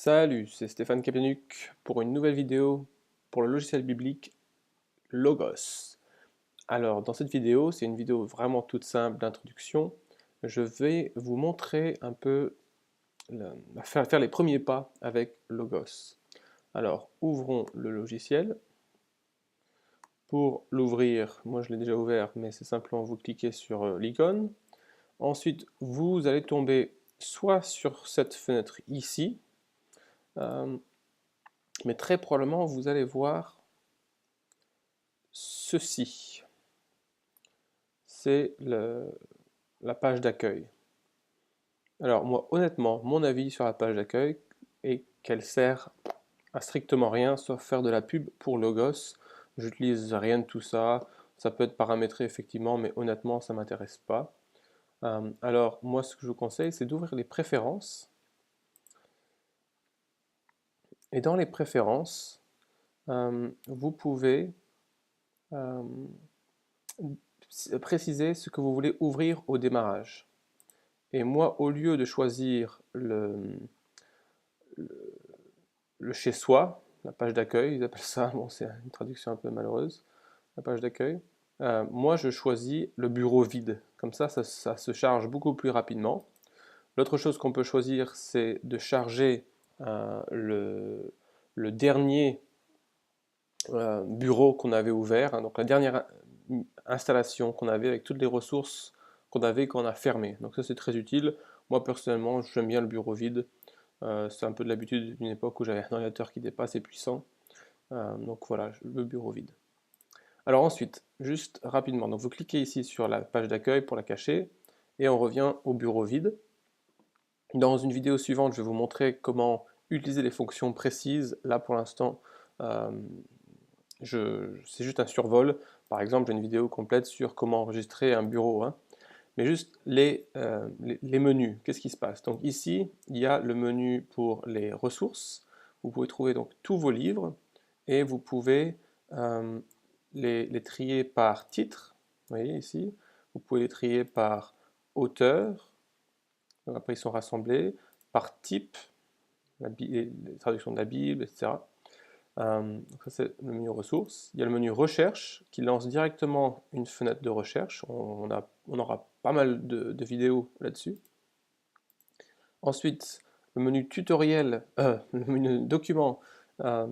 Salut, c'est Stéphane Kapianuk pour une nouvelle vidéo pour le logiciel biblique Logos. Alors, dans cette vidéo, c'est une vidéo vraiment toute simple d'introduction. Je vais vous montrer un peu, faire les premiers pas avec Logos. Alors, ouvrons le logiciel. Pour l'ouvrir, moi je l'ai déjà ouvert, mais c'est simplement vous cliquez sur l'icône. Ensuite, vous allez tomber soit sur cette fenêtre ici, mais très probablement vous allez voir ceci. C'est la page d'accueil. Alors moi, honnêtement, mon avis sur la page d'accueil est qu'elle sert à strictement rien, sauf faire de la pub pour Logos. J'utilise rien de tout ça. Ça peut être paramétré effectivement, mais honnêtement, ça ne m'intéresse pas. Alors moi, ce que je vous conseille, c'est d'ouvrir les préférences. Et dans les préférences, vous pouvez préciser ce que vous voulez ouvrir au démarrage. Et moi, au lieu de choisir le chez soi, la page d'accueil, ils appellent ça, bon, c'est une traduction un peu malheureuse, la page d'accueil, moi je choisis le bureau vide. Comme ça se charge beaucoup plus rapidement. L'autre chose qu'on peut choisir, c'est de charger le dernier bureau qu'on avait ouvert, hein, donc la dernière installation qu'on avait avec toutes les ressources qu'on avait quand on a fermé. Donc ça c'est très utile. Moi personnellement, j'aime bien le bureau vide. C'est un peu de l'habitude d'une époque où j'avais un ordinateur qui n'était pas assez puissant. Donc voilà, le bureau vide. Alors ensuite, juste rapidement, donc vous cliquez ici sur la page d'accueil pour la cacher, et on revient au bureau vide. Dans une vidéo suivante, je vais vous montrer comment utiliser les fonctions précises. Là pour l'instant, c'est juste un survol. Par exemple, j'ai une vidéo complète sur comment enregistrer un bureau, hein. Mais juste les menus, qu'est-ce qui se passe? Donc ici, il y a le menu pour les ressources. Vous pouvez trouver donc tous vos livres et vous pouvez euh, les trier par titre. Vous voyez ici, vous pouvez les trier par auteur. Donc après, ils sont rassemblés par type, les traductions de la Bible, etc. Donc ça c'est le menu ressources. Il y a le menu recherche qui lance directement une fenêtre de recherche. On aura pas mal de vidéos là-dessus. Ensuite, le menu tutoriel, le menu document euh,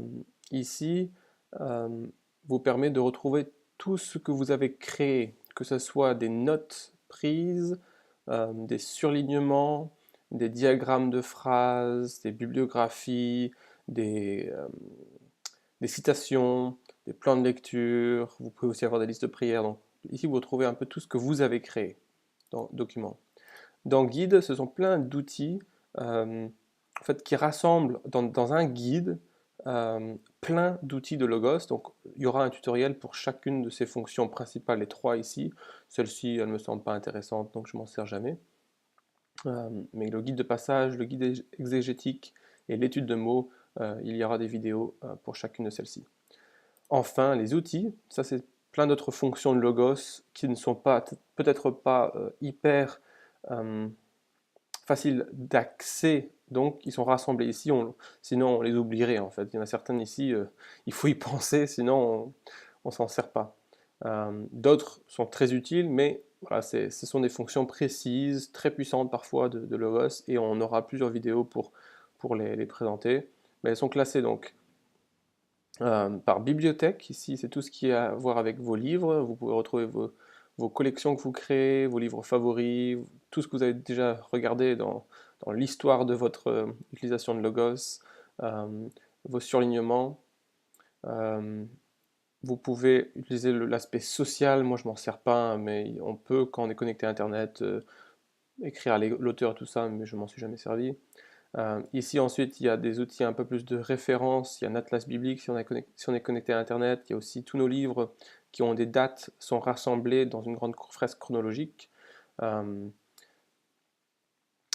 ici vous permet de retrouver tout ce que vous avez créé, que ce soit des notes prises, des surlignements, des diagrammes de phrases, des bibliographies, des citations, des plans de lecture, vous pouvez aussi avoir des listes de prières. Donc, ici, vous retrouvez un peu tout ce que vous avez créé dans document. Dans guide, ce sont plein d'outils en fait, qui rassemblent dans un guide plein d'outils de Logos. Donc, il y aura un tutoriel pour chacune de ces fonctions principales, les trois ici. Celle-ci, elle ne me semble pas intéressante, donc je m'en sers jamais. Mais le guide de passage, le guide exégétique et l'étude de mots, il y aura des vidéos pour chacune de celles-ci. Enfin, les outils, ça c'est plein d'autres fonctions de Logos qui ne sont pas peut-être pas hyper faciles d'accès, donc ils sont rassemblés ici, sinon on les oublierait en fait. Il y en a certaines ici, il faut y penser, sinon on s'en sert pas. D'autres sont très utiles, mais voilà, ce sont des fonctions précises, très puissantes parfois de Logos, et on aura plusieurs vidéos pour les présenter. Mais elles sont classées donc par bibliothèque. Ici, c'est tout ce qui a à voir avec vos livres. Vous pouvez retrouver vos collections que vous créez, vos livres favoris, tout ce que vous avez déjà regardé dans l'histoire de votre utilisation de Logos, vos surlignements. Euh, Vous pouvez utiliser l'aspect social. Moi, je m'en sers pas, hein, mais on peut, quand on est connecté à Internet, écrire à l'auteur et tout ça, mais je m'en suis jamais servi. Ici ensuite, il y a des outils un peu plus de référence, il y a un atlas biblique si on est connecté à Internet, il y a aussi tous nos livres qui ont des dates, sont rassemblés dans une grande fresque chronologique. Euh,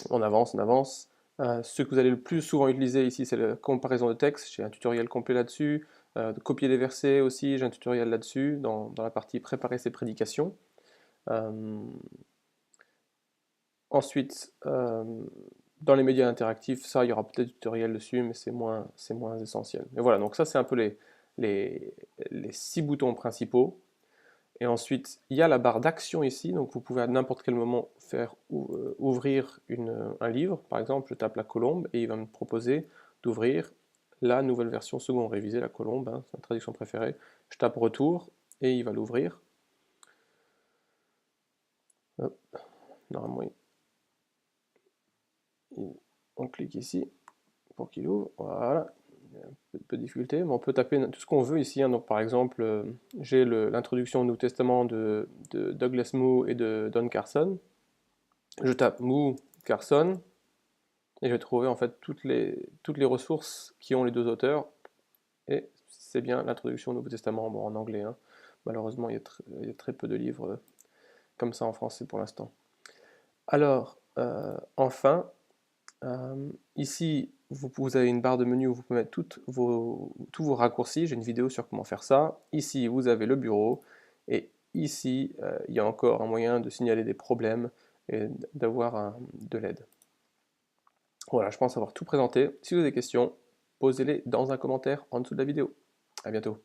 on avance, on avance. Ce que vous allez le plus souvent utiliser ici, c'est la comparaison de texte, j'ai un tutoriel complet là-dessus. De copier des versets aussi, j'ai un tutoriel là-dessus, dans la partie préparer ses prédications. Euh, Ensuite, Dans les médias interactifs, ça, il y aura peut-être du tutoriel dessus, mais c'est moins essentiel. Mais voilà, donc ça, c'est un peu les, les 6 boutons principaux. Et ensuite, il y a la barre d'action ici, donc vous pouvez à n'importe quel moment faire ouvrir un livre. Par exemple, je tape la colombe et il va me proposer d'ouvrir la nouvelle version second révisée, la colombe, hein, c'est ma traduction préférée. Je tape retour et il va l'ouvrir. Normalement, on clique ici pour qu'il ouvre. Voilà, il y a un peu de difficulté, mais on peut taper tout ce qu'on veut ici, hein. Donc, par exemple, j'ai l'introduction au Nouveau Testament de Douglas Moo et de Don Carson. Je tape Moo Carson et je vais trouver en fait toutes les ressources qui ont les deux auteurs. Et c'est bien l'introduction au Nouveau Testament, bon, en anglais, hein. Malheureusement, il y a très peu de livres comme ça en français pour l'instant. Alors, enfin, ici, vous avez une barre de menu où vous pouvez mettre tous vos raccourcis. J'ai une vidéo sur comment faire ça. Ici, vous avez le bureau. Et ici, il y a encore un moyen de signaler des problèmes et d'avoir de l'aide. Voilà, je pense avoir tout présenté. Si vous avez des questions, posez-les dans un commentaire en dessous de la vidéo. À bientôt.